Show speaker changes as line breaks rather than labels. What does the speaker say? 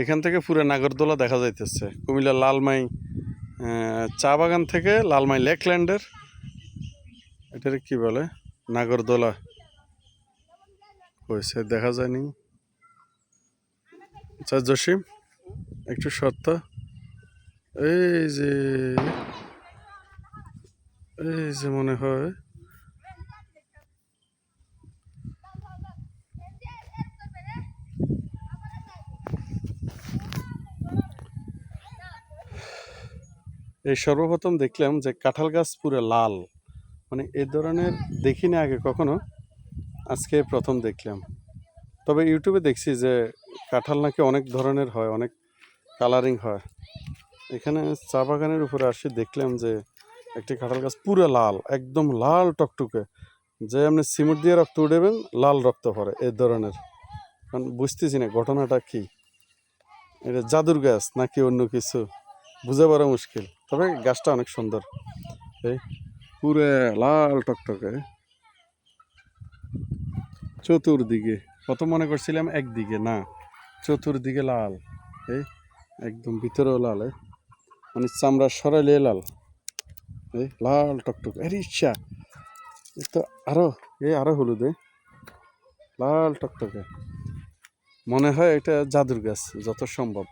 এখান থেকে পুরো নাগরদোলা দেখা যাইতেছে। কুমিল্লার লালমাই চা বাগান থেকে লালমাই লেকল্যান্ডের এটার কি বলে নাগরদোলা হয়েছে দেখা যায়নি। আচ্ছা জসিম একটু সত্য এই যে মনে হয় এই সর্বপ্রথম দেখলাম যে কাঁঠাল গাছ পুরো লাল, মানে এই ধরনের দেখিনি আগে কখনো, আজকে প্রথম দেখলাম। তবে ইউটিউবে দেখছি যে কাঁঠাল নাকি অনেক ধরনের হয়, অনেক কালারিং হয়। এখানে চা বাগানের উপরে আসি দেখলাম যে একটি কাঁঠাল গাছ পুরো লাল, একদম লাল টকটকে, যে আপনি সিমেন্ট দিয়ে রক্ত উঠেবেন লাল রক্ত পড়ে এই ধরনের। কারণ বুঝতেছি না ঘটনাটা কি, এটা জাদুর গাছ নাকি অন্য কিছু বুঝে বড় মুশকিল। তবে গাছটা অনেক সুন্দর, এই পুরো লাল টকটকে চতুর্দিকে। প্রথম মনে করছিলাম একদিকে, না চতুর্দিকে লাল, এই একদম ভিতরেও লাল, মানে চামড়া সরাইলে লাল, এই লাল টকটকে। এর ইচ্ছা তো আরো হলুদ, লাল টকটকে। মনে হয় এটা জাদুর গাছ যত সম্ভব।